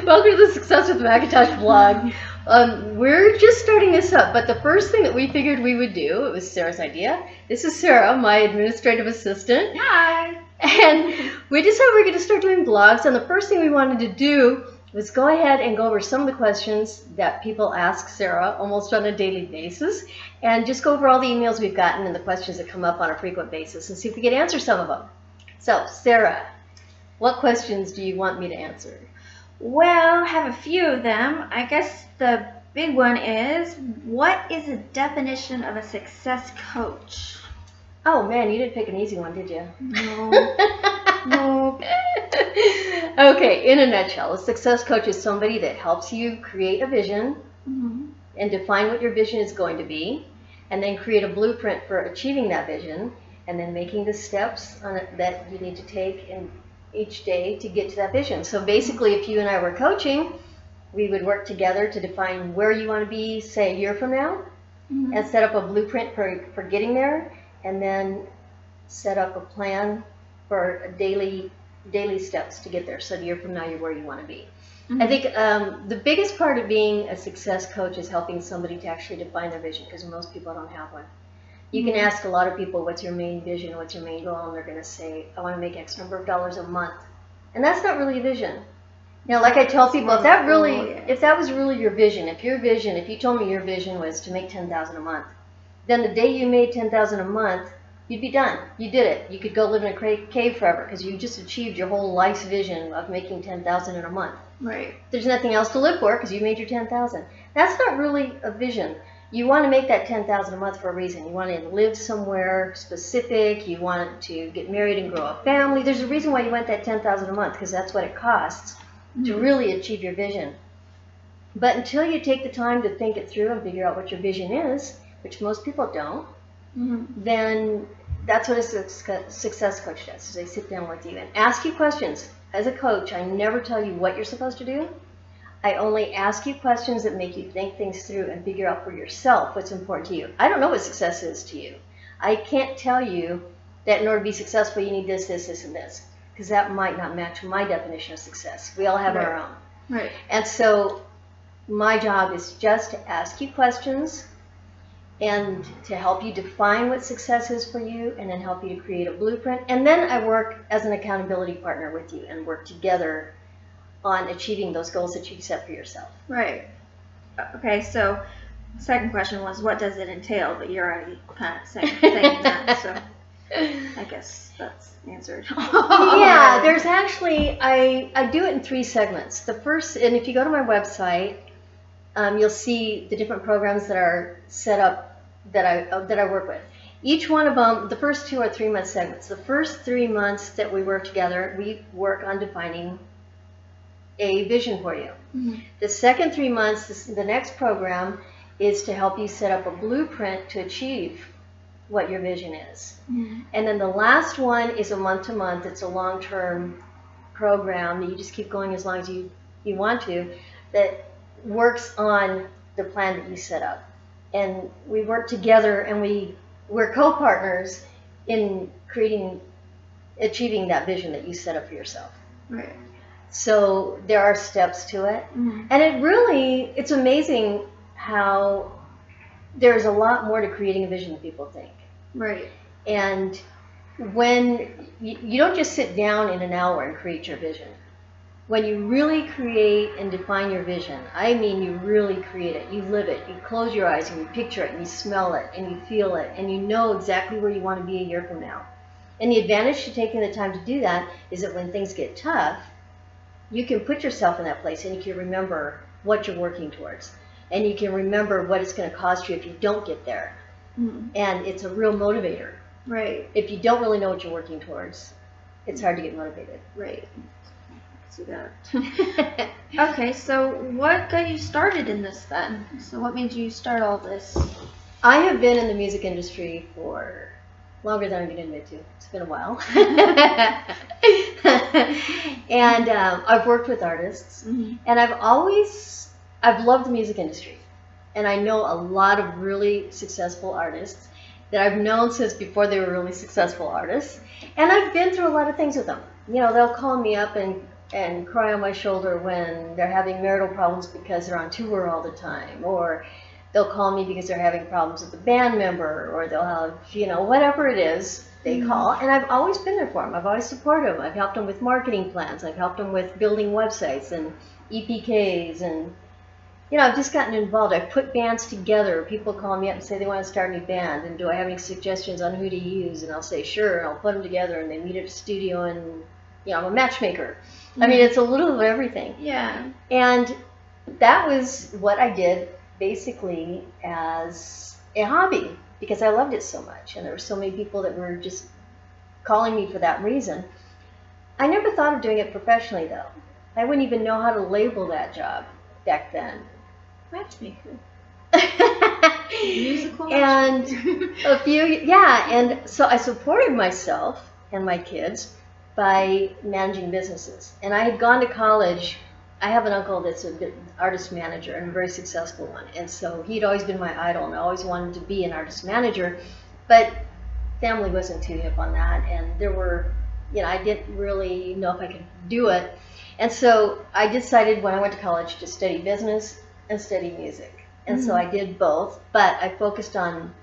Welcome to the Success with McIntosh blog. We're just starting this up, but the first thing that we figured we would do, it was Sarah's idea. This is Sarah, my administrative assistant. Hi. And we decided we were going to start doing blogs, and the first thing we wanted to do was go ahead and go over some of the questions that people ask Sarah almost on a daily basis, and just go over all the emails we've gotten and the questions that come up on a frequent basis and see if we could answer some of them. So, Sarah, what questions do you want me to answer? Well, I have a few of them. I guess the big one is, what is the definition of a success coach? Oh man, you didn't pick an easy one, did you? No. No. Okay, in a nutshell, a success coach is somebody that helps you create a vision and define what your vision is going to be, and then create a blueprint for achieving that vision, and then making the steps on it that you need to take in each day to get to that vision. So basically, if you and I were coaching, we would work together to define where you want to be, say, a year from now, and set up a blueprint for getting there, and then set up a plan for daily steps to get there. So a year from now, you're where you want to be. I think the biggest part of being a success coach is helping somebody to actually define their vision, because most people don't have one. You can ask a lot of people, what's your main vision, what's your main goal, and they're going to say, I want to make X number of dollars a month. And that's not really a vision. Now, like I tell people, if that was really your vision, if you told me your vision was to make $10,000 a month, then the day you made $10,000 a month, you'd be done. You did it. You could go live in a cave forever because you just achieved your whole life's vision of making $10,000 in a month. Right. There's nothing else to live for because you made your $10,000. That's not really a vision. You want to make that $10,000 a month for a reason. You want to live somewhere specific. You want to get married and grow a family. There's a reason why you want that $10,000 a month, because that's what it costs to really achieve your vision. But until you take the time to think it through and figure out what your vision is, which most people don't, then that's what a success coach does. Is they sit down with you and ask you questions. As a coach, I never tell you what you're supposed to do. I only ask you questions that make you think things through and figure out for yourself what's important to you. I don't know what success is to you. I can't tell you that in order to be successful you need this, this, this, and this, because that might not match my definition of success. We all have our own. Right. And so my job is just to ask you questions and to help you define what success is for you, and then help you to create a blueprint. And then I work as an accountability partner with you and work together on achieving those goals that you set for yourself. Right. Okay, so the second question was, what does it entail? But you're already kind of saying that, so I guess that's answered. Yeah, there's actually, I do it in 3 segments. The first, and if you go to my website, you'll see the different programs that are set up that I work with. Each one of them, the first 2 are 3-month segments. The first 3 months that we work together, we work on defining a vision for you. The second 3 months, the next program is to help you set up a blueprint to achieve what your vision is. And then the last one is a month-to-month. It's a long-term program that you just keep going as long as you want to, that works on the plan that you set up. And we work together, and we're co-partners in achieving that vision that you set up for yourself. Right. So there are steps to it. And it's amazing how there's a lot more to creating a vision than people think. Right. And when you don't just sit down in an hour and create your vision. When you really create and define your vision, I mean you really create it, you live it, you close your eyes and you picture it and you smell it and you feel it and you know exactly where you want to be a year from now. And the advantage to taking the time to do that is that when things get tough, you can put yourself in that place and you can remember what you're working towards. And you can remember what it's going to cost you if you don't get there. And it's a real motivator. Right. If you don't really know what you're working towards, it's hard to get motivated. Right. See that. Okay, so what got you started in this then? So what made you start all this? I have been in the music industry for longer than I can admit to. It's been a while. And I've worked with artists, and I've loved the music industry. And I know a lot of really successful artists that I've known since before they were really successful artists. And I've been through a lot of things with them. You know, they'll call me up and and cry on my shoulder when they're having marital problems because they're on tour all the time, or they'll call me because they're having problems with a band member, or they'll have, whatever it is they call. And I've always been there for them. I've always supported them. I've helped them with marketing plans. I've helped them with building websites and EPKs, and I've just gotten involved. I've put bands together. People call me up and say they want to start a new band, and do I have any suggestions on who to use? And I'll say sure, and I'll put them together, and they meet at a studio, and I'm a matchmaker. I mean, it's a little of everything. Yeah. And that was what I did basically as a hobby, because I loved it so much, and there were so many people that were just calling me for that reason. I never thought of doing it professionally, though. I wouldn't even know how to label that job back then. Matchmaker. Musical and and so I supported myself and my kids by managing businesses. And I had gone to college. I have an uncle that's an artist manager, and a very successful one. And so he'd always been my idol, and I always wanted to be an artist manager. But family wasn't too hip on that, and there were, I didn't really know if I could do it. And so I decided when I went to college to study business and study music. And so I did both, but I focused on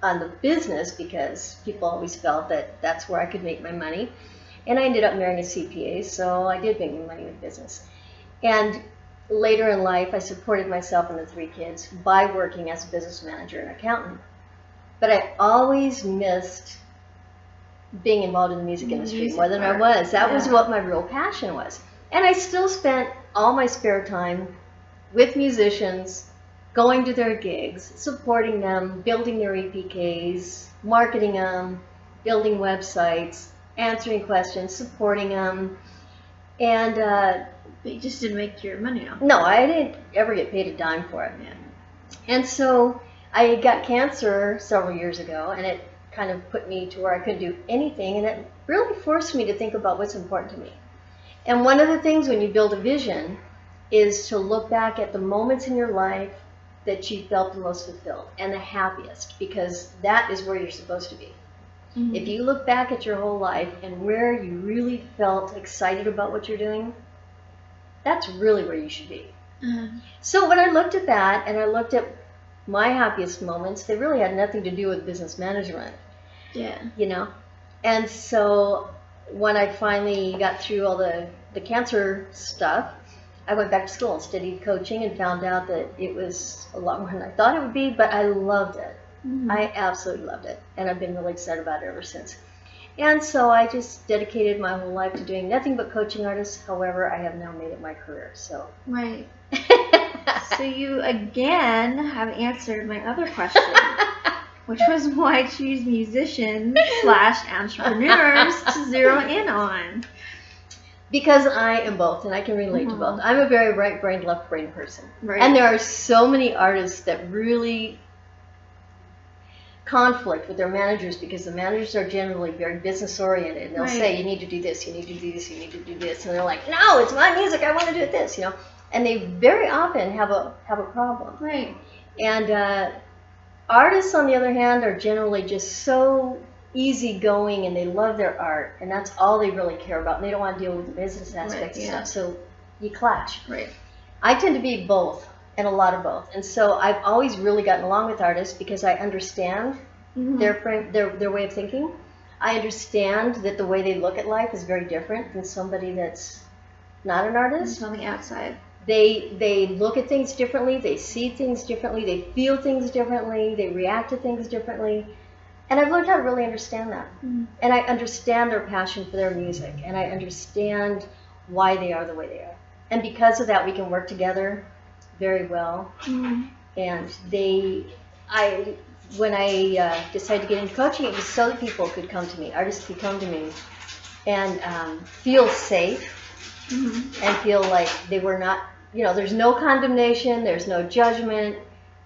the business because people always felt that that's where I could make my money. And I ended up marrying a CPA, so I did make my money with business. And later in life, I supported myself and the 3 kids by working as a business manager and accountant. But I always missed being involved in the music industry more than I was. That was what my real passion was. And I still spent all my spare time with musicians, going to their gigs, supporting them, building their EPKs, marketing them, building websites, answering questions, supporting them. And but you just didn't make your money off. No, I didn't ever get paid a dime for it. And so I got cancer several years ago, and it kind of put me to where I couldn't do anything, and it really forced me to think about what's important to me. And one of the things when you build a vision is to look back at the moments in your life that you felt the most fulfilled and the happiest, because that is where you're supposed to be. If you look back at your whole life and where you really felt excited about what you're doing, that's really where you should be. So when I looked at that and I looked at my happiest moments, they really had nothing to do with business management. And so when I finally got through all the cancer stuff, I went back to school and studied coaching and found out that it was a lot more than I thought it would be, but I loved it. I absolutely loved it, and I've been really excited about it ever since. And so I just dedicated my whole life to doing nothing but coaching artists. However, I have now made it my career. So right. So you again have answered my other question, which was why choose musicians / entrepreneurs to zero in on? Because I am both, and I can relate to both. I'm a very right-brained, left-brained person. Right. And there are so many artists that really conflict with their managers, because the managers are generally very business-oriented. And they'll say, you need to do this, you need to do this, you need to do this. And they're like, no, it's my music, I want to do it this, And they very often have a problem. Right. And artists, on the other hand, are generally just so easygoing, and they love their art, and that's all they really care about, and they don't want to deal with the business aspects of stuff, so you clash. Right. I tend to be both, and a lot of both, and so I've always really gotten along with artists because I understand their way of thinking. I understand that the way they look at life is very different than somebody that's not an artist. On the outside. They look at things differently, they see things differently, they feel things differently, they react to things differently. And I've learned how to really understand that. And I understand their passion for their music, and I understand why they are the way they are. And because of that, we can work together very well. And when I decided to get into coaching, it was so that people could come to me, artists could come to me, and feel safe, and feel like they were not, there's no condemnation, there's no judgment.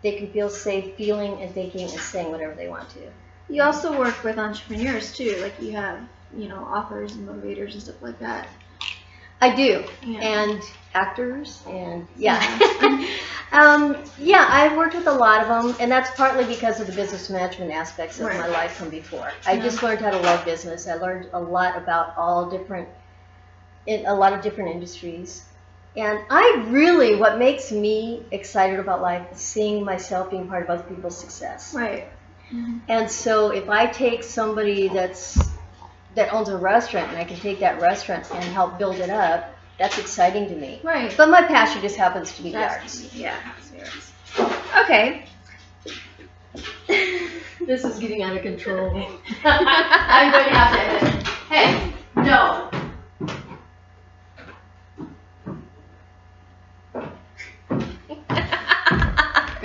They can feel safe feeling and thinking and saying whatever they want to. You also work with entrepreneurs too, like you have, authors and motivators and stuff like that. I do, and actors, and I've worked with a lot of them, and that's partly because of the business management aspects of my life from before. I just learned how to love business. I learned a lot about all different in a lot of different industries. And what makes me excited about life is seeing myself being part of other people's success. Right. And so if I take somebody that owns a restaurant and I can take that restaurant and help build it up, that's exciting to me. Right. But my passion just happens to be the arts. Yeah. Okay. This is getting out of control. I'm going to have to edit. Hey, no.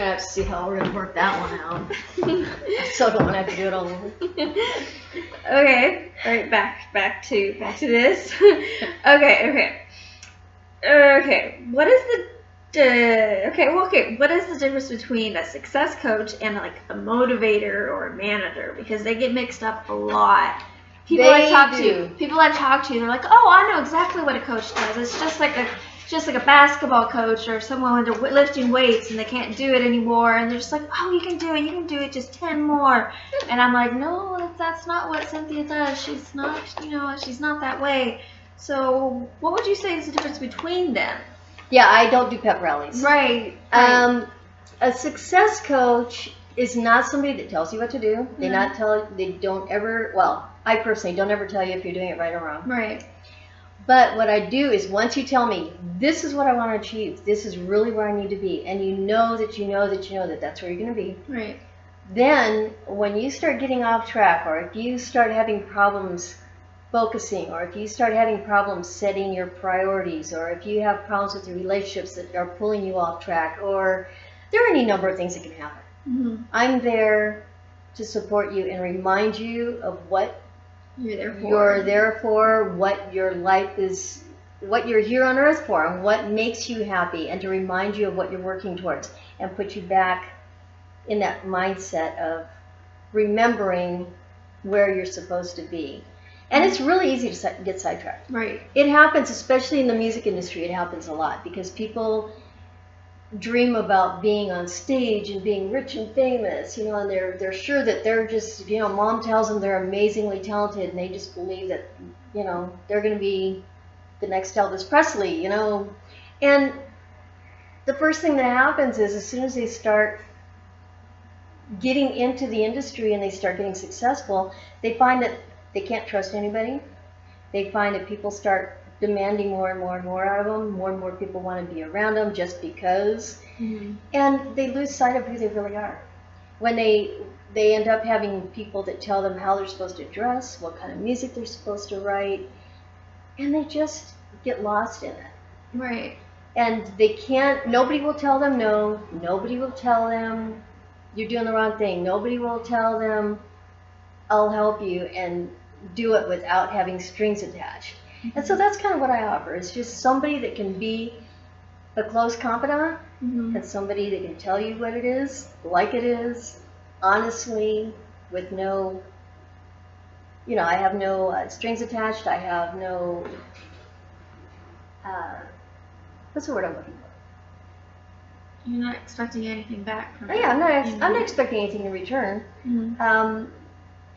Gonna have to see how we're gonna work that one out. I still don't want to have to do it all over. Okay. All right. Back to this. Okay. What is what is the difference between a success coach and like a motivator or a manager? Because they get mixed up a lot. People I talk to, they're like, oh, I know exactly what a coach does. It's just like a basketball coach or someone when they're lifting weights and they can't do it anymore, and they're just like, oh, you can do it, just 10 more. And I'm like, no, that's not what Cynthia does. She's not, she's not that way. So what would you say is the difference between them? Yeah, I don't do pep rallies. Right. A success coach is not somebody that tells you what to do. I personally don't ever tell you if you're doing it right or wrong. Right. But what I do is once you tell me, this is what I want to achieve, this is really where I need to be, and you know that that's where you're going to be. Right. Then when you start getting off track, or if you start having problems focusing, or if you start having problems setting your priorities, or if you have problems with your relationships that are pulling you off track, or there are any number of things that can happen. Mm-hmm. I'm there to support you and remind you of what you're there for, what your life is, what you're here on earth for, and what makes you happy, and to remind you of what you're working towards, and put you back in that mindset of remembering where you're supposed to be. And it's really easy to get sidetracked. Right. It happens, especially in the music industry, it happens a lot, because people dream about being on stage and being rich and famous, and they're sure that they're just, mom tells them they're amazingly talented, and they just believe that, they're going to be the next Elvis Presley, And the first thing that happens is, as soon as they start getting into the industry and they start getting successful, they find that they can't trust anybody. They find that people start demanding more and more and more out of them. More and more people want to be around them just because. Mm-hmm. And they lose sight of who they really are. When they end up having people that tell them how they're supposed to dress, what kind of music they're supposed to write, and they just get lost in it. Right. And nobody will tell them no. Nobody will tell them you're doing the wrong thing. Nobody will tell them I'll help you and do it without having strings attached. And so that's kind of what I offer. It's just somebody that can be a close confidant, and somebody that can tell you what it is, like it is, honestly, with no, I have no strings attached. I have no, what's the word I'm looking for? You're not expecting anything back from I'm not expecting anything in return. Mm-hmm.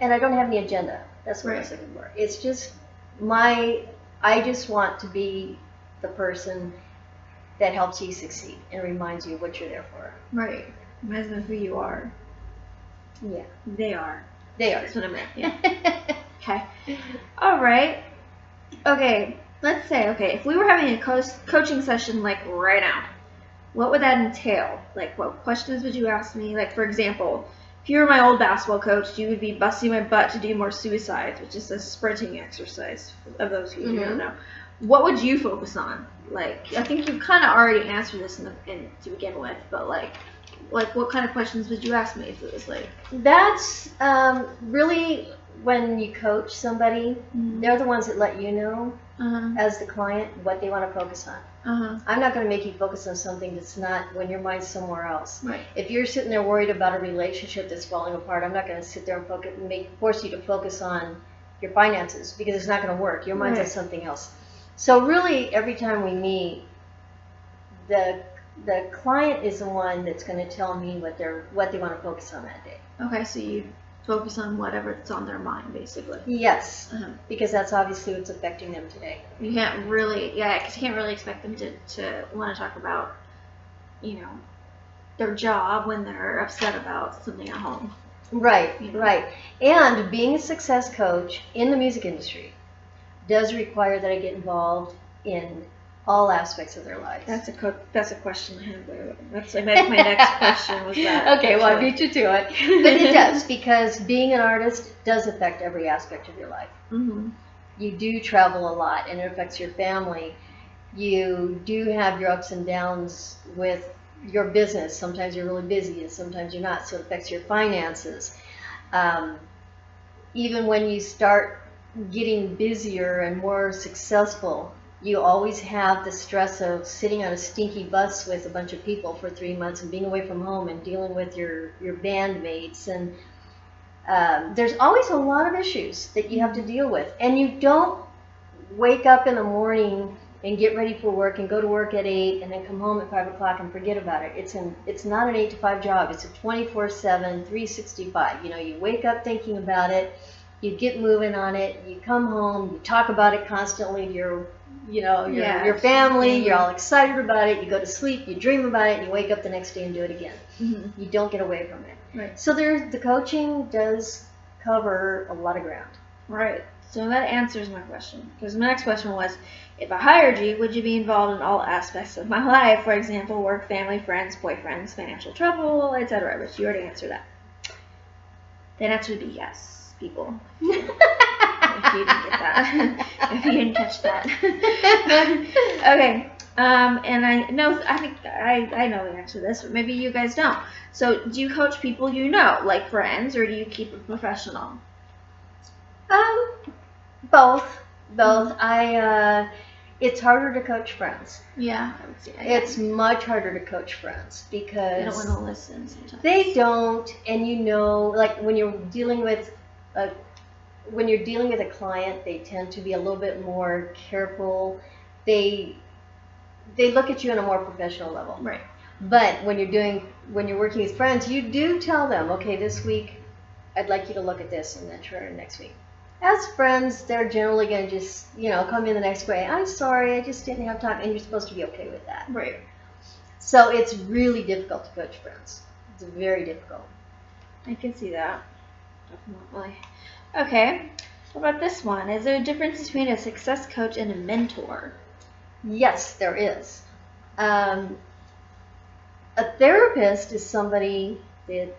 And I don't have any agenda. That's what I was looking for. It's just I just want to be the person that helps you succeed and reminds you of what you're there for. Right. Reminds them who you are. Yeah. They are. That's what I meant. Yeah. Okay. All right. Okay. Let's say, if we were having a coaching session like right now, what would that entail? Like, what questions would you ask me? Like, for example, if you were my old basketball coach, you would be busting my butt to do more suicides, which is a sprinting exercise of those who do not know. What would you focus on? Like, I think you kind of already answered this to begin with, but like what kind of questions would you ask me if it was like? That's really when you coach somebody, they're the ones that let you know as the client what they want to focus on. I'm not going to make you focus on something that's not when your mind's somewhere else. Right. If you're sitting there worried about a relationship that's falling apart, I'm not going to sit there and force you to focus on your finances, because it's not going to work. Your mind's on something else. So really, every time we meet, the client is the one that's going to tell me what they want to focus on that day. Okay, so you focus on whatever's on their mind, basically. Yes, because that's obviously what's affecting them today. You can't really, because you can't really expect them to want to talk about, their job when they're upset about something at home. Right, right. And being a success coach in the music industry does require that I get involved in all aspects of their lives. That's a question I have. That's my next question was that. Okay, well, I beat you to it. But it does, because being an artist does affect every aspect of your life. Mm-hmm. You do travel a lot, and it affects your family. You do have your ups and downs with your business. Sometimes you're really busy, and sometimes you're not, so it affects your finances. Even when you start getting busier and more successful, you always have the stress of sitting on a stinky bus with a bunch of people for 3 months and being away from home and dealing with your bandmates. And there's always a lot of issues that you have to deal with. And you don't wake up in the morning and get ready for work and go to work at 8 and then come home at 5 o'clock and forget about it. It's not an 8 to 5 job. It's a 24/7, 365. You wake up thinking about it. You get moving on it. You come home. You talk about it constantly to your family. You're all excited about it. You go to sleep. You dream about it. And you wake up the next day and do it again. Mm-hmm. You don't get away from it. Right. So the coaching does cover a lot of ground. Right. So that answers my question. Because my next question was, if I hired you, would you be involved in all aspects of my life? For example, work, family, friends, boyfriends, financial trouble, etc. But you already answered that. The answer would be yes, people. If you didn't get that. If you didn't catch that. Okay. And I know the answer to this, but maybe you guys don't. So do you coach people you know, like friends, or do you keep it professional? Both. It's harder to coach friends. Yeah, I would say. It's much harder to coach friends because they don't want to listen sometimes. They don't, and like when you're dealing with a client, they tend to be a little bit more careful. They look at you on a more professional level. Right. But when you're working with friends, you do tell them, okay, this week I'd like you to look at this, and then try it next week. As friends, they're generally going to just, come in the next way. I'm sorry, I just didn't have time, and you're supposed to be okay with that. Right. So it's really difficult to coach friends. It's very difficult. I can see that. Definitely. Okay. What about this one? Is there a difference between a success coach and a mentor? Yes, there is. A therapist is somebody that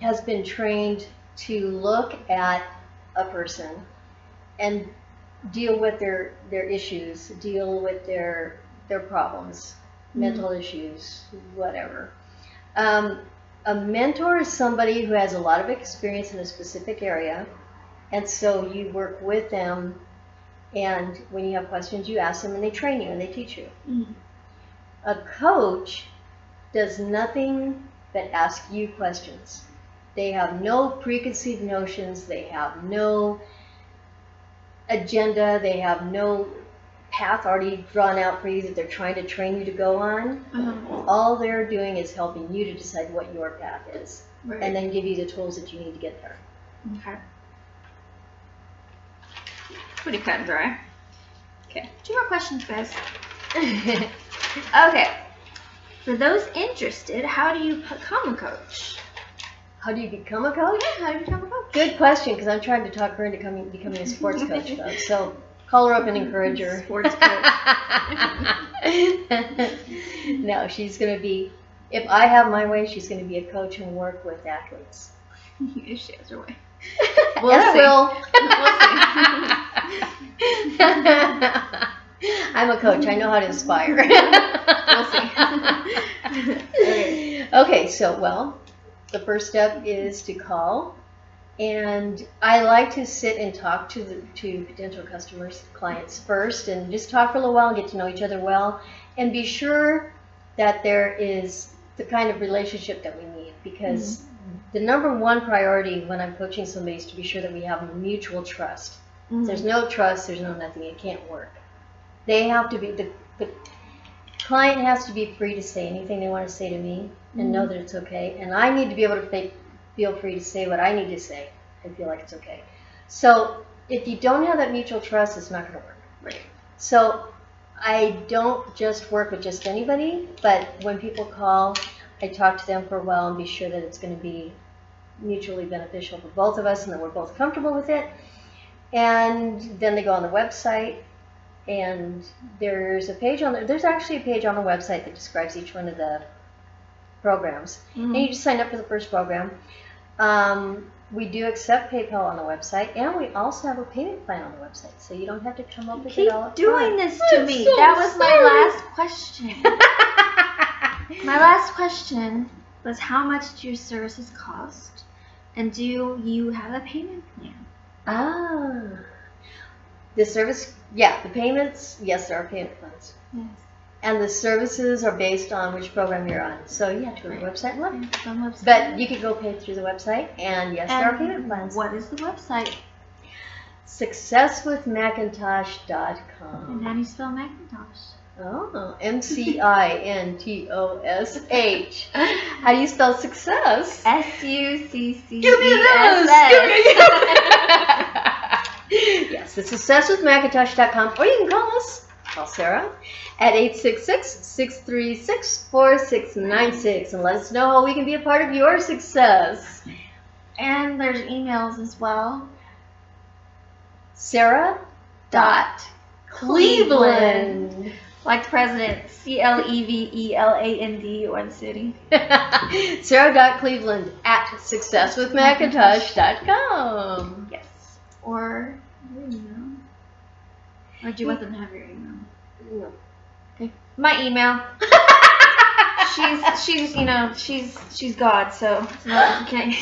has been trained to look at a person and deal with their issues, deal with their problems, mental issues, whatever. A mentor is somebody who has a lot of experience in a specific area, and so you work with them, and when you have questions, you ask them, and they train you, and they teach you. Mm-hmm. A coach does nothing but ask you questions. They have no preconceived notions. They have no agenda. They have no path already drawn out for you that they're trying to train you to go on. Uh-huh. All they're doing is helping you to decide what your path is, Right. and then give you the tools that you need to get there. Okay. Pretty cut and dry. Okay. 2 more questions, guys. Okay. For those interested, how do you become a coach? How do you become a coach? Yeah, how do you become a coach? Good question, because I'm trying to talk her into becoming a sports coach, though. So call her up and encourage her. Sports coach. No, she's going to be, if I have my way, she's going to be a coach and work with athletes. If she has her way. We'll see. I'm a coach. I know how to inspire. We'll see. Okay, so, the first step is to call, and I like to sit and talk to potential customers, clients first, and just talk for a little while and get to know each other well, and be sure that there is the kind of relationship that we need, because the number one priority when I'm coaching somebody is to be sure that we have mutual trust. If there's no trust, there's no nothing. It can't work. They have to be, the client has to be free to say anything they want to say to me and know that it's okay. And I need to be able to feel free to say what I need to say. I feel like it's okay. So if you don't have that mutual trust, it's not going to work. Right. So I don't just work with just anybody, but when people call, I talk to them for a while and be sure that it's going to be mutually beneficial for both of us and that we're both comfortable with it. And then they go on the website, and there's a page on there's actually a page on the website that describes each one of the programs. And you just sign up for the first program. We do accept PayPal on the website, and we also have a payment plan on the website, so you don't have to come up with it all at doing once. this to me. So That was my sorry. last question. My last question was, how much do your services cost, and do you have a payment plan? The service, the payments, yes, there are payment plans. Yes. And the services are based on which program you're on. So you have to go to the website and look. Website. But you could go pay through the website, and yes, there are payment plans. What is the website? SuccesswithMcIntosh.com. And how do you spell McIntosh? Oh, McIntosh. How do you spell success? SUCCESS. Give me those! Yes, it's successwithMcIntosh.com, or you can call us. Call Sarah at 866-636-4696 and let us know how we can be a part of your success. And there's emails as well. Sarah.Cleveland. Like the president, CLEVELAND, one city. Sarah.Cleveland at successwithMcIntosh.com. Yes. Or your email. Or do you want them to have your email? No. Okay. My email. she's God, so it's not okay.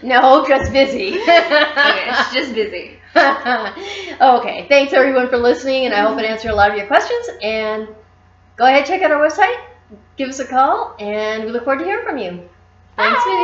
No, just busy. Okay, she's just busy. Okay, thanks everyone for listening, and I hope it answered a lot of your questions. And go ahead, check out our website, give us a call, and we look forward to hearing from you. Thanks, sweetie.